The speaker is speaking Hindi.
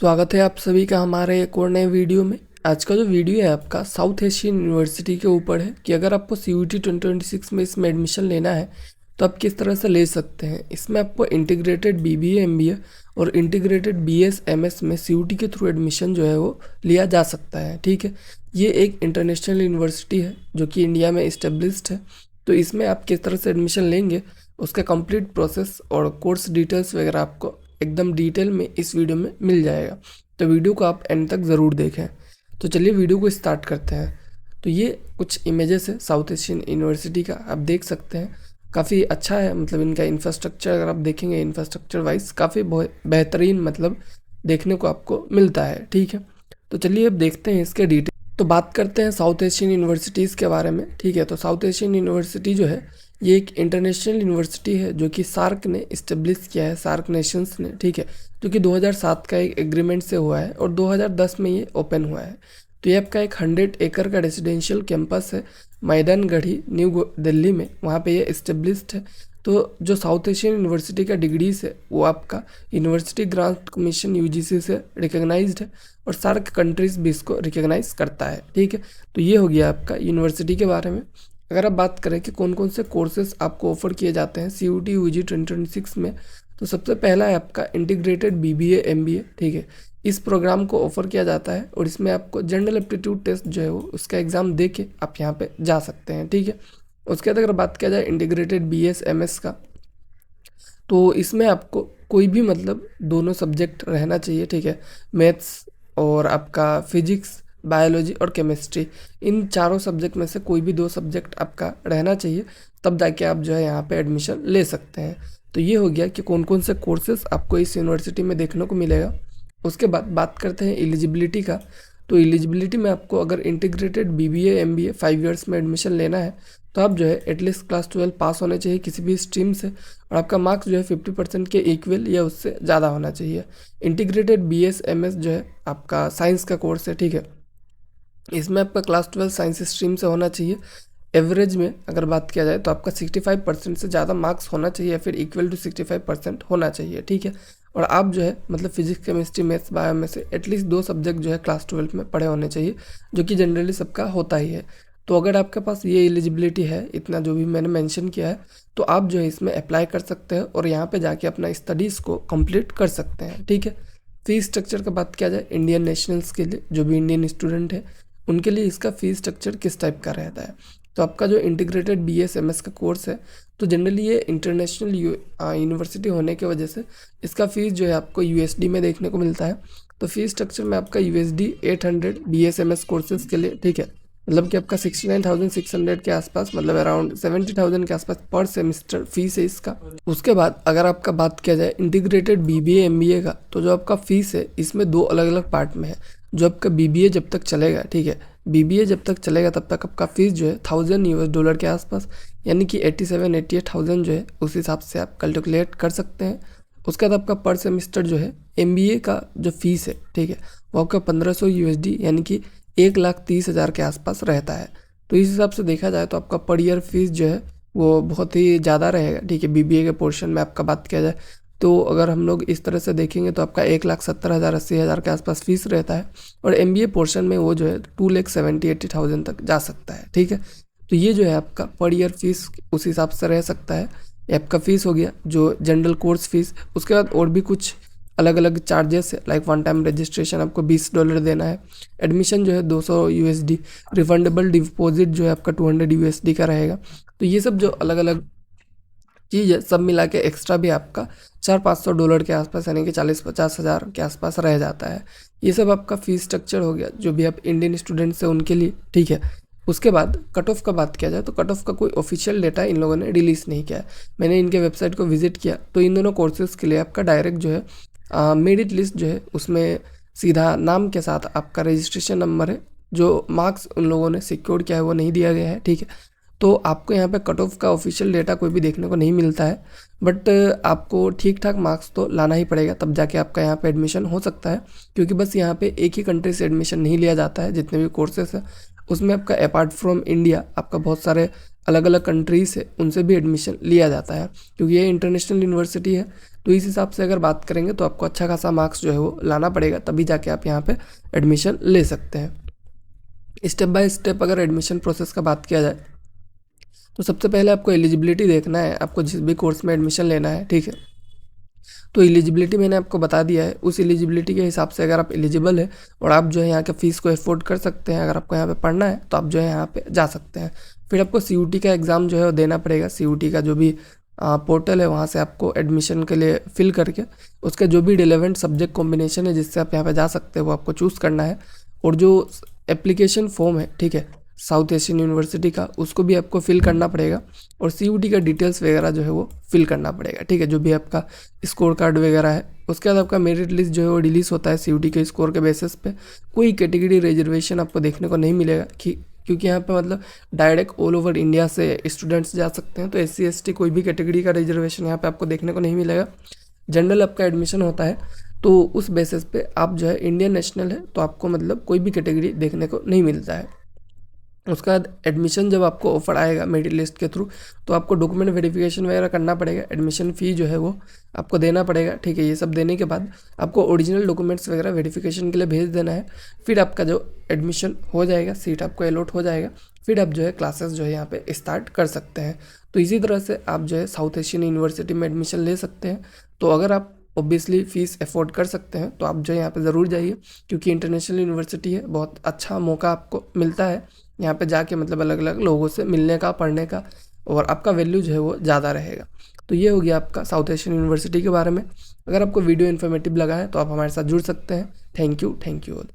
स्वागत है आप सभी का हमारे एक और नए वीडियो में। आज का जो वीडियो है आपका साउथ एशियन यूनिवर्सिटी के ऊपर है कि अगर आपको CUET 2026 में इसमें एडमिशन लेना है तो आप किस तरह से ले सकते हैं। इसमें आपको इंटीग्रेटेड BBA MBA और इंटीग्रेटेड BS MS में CUET के थ्रू एडमिशन जो है वो लिया जा सकता है। ठीक है, ये एक इंटरनेशनल यूनिवर्सिटी है जो कि इंडिया में इस्टेब्लिश्ड है। तो इसमें आप किस तरह से एडमिशन लेंगे, उसका कंप्लीट प्रोसेस और कोर्स डिटेल्स वगैरह आपको एकदम डिटेल में इस वीडियो में मिल जाएगा। तो वीडियो को आप एंड तक ज़रूर देखें। तो चलिए वीडियो को स्टार्ट करते हैं। तो ये कुछ इमेजेस है साउथ एशियन यूनिवर्सिटी का, आप देख सकते हैं। काफ़ी अच्छा है, मतलब इनका इंफ्रास्ट्रक्चर अगर आप देखेंगे इंफ्रास्ट्रक्चर वाइज काफ़ी बेहतरीन मतलब देखने को आपको मिलता है। ठीक है, तो चलिए अब देखते हैं इसके डिटेल। तो बात करते हैं साउथ एशियन यूनिवर्सिटीज़ के बारे में। ठीक है, तो साउथ एशियन यूनिवर्सिटी जो है ये एक इंटरनेशनल यूनिवर्सिटी है जो कि सार्क ने इस्टेब्लिश किया है, सार्क नेशंस ने। ठीक है, जो कि 2007 का एक एग्रीमेंट से हुआ है और 2010 में ये ओपन हुआ है। तो ये आपका एक 100 एकड़ का रेजिडेंशियल कैंपस है मैदान गढ़ी न्यू दिल्ली में, वहाँ पे ये इस्टेब्लिश्ड है। तो जो साउथ एशियन यूनिवर्सिटी का डिग्रीज है वो आपका यूनिवर्सिटी ग्रांट कमीशन UGC से रिकग्नाइज्ड है और सार्क कंट्रीज भी इसको रिकग्नाइज करता है। ठीक है, तो ये हो गया आपका यूनिवर्सिटी के बारे में। अगर आप बात करें कि कौन कौन से कोर्सेज आपको ऑफर किए जाते हैं CUET UG 2026 में, तो सबसे पहला है आपका इंटीग्रेटेड BBA MBA। ठीक है, इस प्रोग्राम को ऑफर किया जाता है और इसमें आपको जनरल एप्टीट्यूड टेस्ट जो है वो उसका एग्ज़ाम दे के आप यहाँ पे जा सकते हैं। ठीक है, उसके बाद अगर बात किया जाए इंटीग्रेटेड BS MS का, तो इसमें आपको कोई भी मतलब दोनों सब्जेक्ट रहना चाहिए। ठीक है, मैथ्स और आपका फिजिक्स, बायोलॉजी और केमिस्ट्री, इन चारों सब्जेक्ट में से कोई भी 2 सब्जेक्ट आपका रहना चाहिए, तब जाके आप जो है यहाँ पे एडमिशन ले सकते हैं। तो ये हो गया कि कौन कौन से कोर्सेज आपको इस यूनिवर्सिटी में देखने को मिलेगा। उसके बाद बात करते हैं एलिजिबिलिटी का। तो एलिजिबिलिटी में आपको अगर इंटीग्रेटेड BBA MBA 5 ईयर्स में एडमिशन लेना है तो आप जो है एटलीस्ट क्लास 12 पास होने चाहिए किसी भी स्ट्रीम से, और आपका मार्क्स जो है 50% के इक्वल या उससे ज़्यादा होना चाहिए। इंटीग्रेटेड BS MS जो है आपका साइंस का कोर्स है। ठीक है, इसमें आपका क्लास 12 साइंस स्ट्रीम से होना चाहिए। एवरेज में अगर बात किया जाए तो आपका 65% से ज़्यादा मार्क्स होना चाहिए या फिर इक्वल टू 65% होना चाहिए। ठीक है, और आप जो है मतलब फिजिक्स केमिस्ट्री मैथ्स बायो में से एटलीस्ट 2 सब्जेक्ट जो है क्लास 12 में पढ़े होने चाहिए, जो कि जनरली सबका होता ही है। तो अगर आपके पास ये एलिजिबिलिटी है, इतना जो भी मैंने मेंशन किया है, तो आप जो है इसमें अप्लाई कर सकते हैं और यहाँ पे जाके अपना स्टडीज़ को कंप्लीट कर सकते हैं। ठीक है, फीस स्ट्रक्चर का बात किया जाए इंडियन नेशनल्स के लिए, जो भी इंडियन स्टूडेंट है उनके लिए इसका फीस स्ट्रक्चर किस टाइप का रहता है। तो आपका जो इंटीग्रेटेड BS MS का कोर्स है, तो जनरली ये इंटरनेशनल यूनिवर्सिटी होने की वजह से इसका फ़ीस जो है आपको USD में देखने को मिलता है। तो फीस स्ट्रक्चर में आपका USD 800 BS MS कोर्सेज के लिए, ठीक है, मतलब कि आपका 69,600 के आसपास, मतलब अराउंड 70,000 के आसपास पर सेमिस्टर फीस है इसका। उसके बाद अगर आपका बात किया जाए इंटीग्रेटेड BBA MBA का, तो जो आपका फीस है इसमें 2 अलग अलग पार्ट में है। जो आपका BBA जब तक चलेगा, ठीक है, BBA जब तक चलेगा तब तक आपका फीस जो है $1000 के आसपास, यानी कि 87-88,000 जो है उस हिसाब से आप कैलकुलेट कर सकते हैं। उसके बाद आपका पर सेमिस्टर जो है MBA का जो फीस है, ठीक है, वो आपका 1500 USD यानी कि 1,30,000 के आसपास रहता है। तो इस हिसाब से देखा जाए तो आपका पर ईयर फीस जो है वो बहुत ही ज़्यादा रहेगा। ठीक है, BBA के पोर्शन में आपका बात किया जाए तो अगर हम लोग इस तरह से देखेंगे तो आपका 1,70,000 80,000 के आसपास फीस रहता है, और MBA पोर्शन में वो जो है 2,70,000-80,000 तक जा सकता है। ठीक है, तो ये जो है आपका पर ईयर फीस उस हिसाब से रह सकता है। ये आपका फ़ीस हो गया जो जनरल कोर्स फीस। उसके बाद और भी कुछ अलग अलग चार्जेस है, लाइक वन टाइम रजिस्ट्रेशन आपको $20 देना है, एडमिशन जो है 200 USD, रिफंडेबल डिपॉजिट जो है आपका 200 USD का रहेगा। तो ये सब जो अलग अलग चीज़ है सब मिला के एक्स्ट्रा भी आपका $400-500 के आसपास, यानी कि 40-50 हज़ार के आसपास रह जाता है। ये सब आपका फ़ीस स्ट्रक्चर हो गया जो भी आप इंडियन स्टूडेंट्स हैं उनके लिए। ठीक है, उसके बाद कट ऑफ का बात किया जाए तो कट ऑफ का कोई ऑफिशियल डेटा इन लोगों ने रिलीज़ नहीं किया है। मैंने इनके वेबसाइट को विजिट किया तो इन दोनों कोर्सेज़ के लिए आपका डायरेक्ट जो है मेरिट लिस्ट जो है उसमें सीधा नाम के साथ आपका रजिस्ट्रेशन नंबर है, जो मार्क्स उन लोगों ने सिक्योर किया है वो नहीं दिया गया है। ठीक है, तो आपको यहाँ पे कट ऑफ का ऑफिशियल डेटा कोई भी देखने को नहीं मिलता है, बट आपको ठीक ठाक मार्क्स तो लाना ही पड़ेगा तब जाके आपका यहाँ पे एडमिशन हो सकता है, क्योंकि बस यहाँ पे एक ही कंट्री से एडमिशन नहीं लिया जाता है। जितने भी कोर्सेस हैं उसमें आपका अपार्ट फ्रॉम इंडिया आपका बहुत सारे अलग अलग कंट्रीज है उनसे भी एडमिशन लिया जाता है, क्योंकि ये इंटरनेशनल यूनिवर्सिटी है तो इस हिसाब से अगर बात करेंगे तो आपको अच्छा खासा मार्क्स जो है वो लाना पड़ेगा, तभी जाके आप यहाँ पे एडमिशन ले सकते हैं। स्टेप बाय स्टेप अगर एडमिशन प्रोसेस का बात किया जाए तो सबसे पहले आपको एलिजिबिलिटी देखना है, आपको जिस भी कोर्स में एडमिशन लेना है, ठीक है। तो एलिजिबिलिटी मैंने आपको बता दिया है, उस एलिजिबिलिटी के हिसाब से अगर आप एलिजिबल है और आप जो है यहाँ के फ़ीस को अफोर्ड कर सकते हैं, अगर आपको यहाँ पे पढ़ना है तो आप जो है यहाँ पे जा सकते हैं। फिर आपको CUT का एग्ज़ाम जो है वो देना पड़ेगा। CUT का जो भी पोर्टल है वहाँ से आपको एडमिशन के लिए फिल करके उसका जो भी रिलेवेंट सब्जेक्ट कॉम्बिनेशन है जिससे आप यहाँ पे जा सकते हैं वो आपको चूज़ करना है। और जो एप्लीकेशन फॉर्म है, ठीक है, साउथ एशियन यूनिवर्सिटी का, उसको भी आपको फिल करना पड़ेगा और CUT का डिटेल्स वगैरह जो है वो फिल करना पड़ेगा, ठीक है, जो भी आपका स्कोर कार्ड वगैरह है। उसके बाद आपका मेरिट लिस्ट जो है वो रिलीज़ होता है CUT के स्कोर के बेसिस पे। कोई कैटेगरी रिजर्वेशन आपको देखने को नहीं मिलेगा क्योंकि यहाँ पे मतलब डायरेक्ट ऑल ओवर इंडिया से स्टूडेंट्स जा सकते हैं, तो SC ST कोई भी कैटेगरी का रिजर्वेशन यहाँ पे आपको देखने को नहीं मिलेगा। जनरल आपका एडमिशन होता है तो उस बेसिस पे आप जो है इंडियन नेशनल है तो आपको मतलब कोई भी कैटेगरी देखने को नहीं मिलता है। उसके बाद एडमिशन जब आपको ऑफर आएगा मेरिट लिस्ट के थ्रू तो आपको डॉक्यूमेंट वेरिफिकेशन वगैरह करना पड़ेगा, एडमिशन फ़ी जो है वो आपको देना पड़ेगा, ठीक है। ये सब देने के बाद आपको ओरिजिनल डॉक्यूमेंट्स वगैरह वेरिफिकेशन के लिए भेज देना है। फिर आपका जो एडमिशन हो जाएगा, सीट आपको अलॉट हो जाएगा, फिर आप जो है क्लासेस जो है यहाँ पे स्टार्ट कर सकते हैं। तो इसी तरह से आप जो है साउथ एशियन यूनिवर्सिटी में एडमिशन ले सकते हैं। तो अगर आप ऑब्वियसली फ़ीस अफोर्ड कर सकते हैं तो आप जो है यहाँ पे ज़रूर जाइए, क्योंकि इंटरनेशनल यूनिवर्सिटी है, बहुत अच्छा मौका आपको मिलता है यहाँ पे जाके, मतलब अलग अलग लोगों से मिलने का, पढ़ने का, और आपका वैल्यू जो है वो ज़्यादा रहेगा। तो ये हो गया आपका साउथ एशियन यूनिवर्सिटी के बारे में। अगर आपको वीडियो इन्फॉर्मेटिव लगा है तो आप हमारे साथ जुड़ सकते हैं। Thank you all.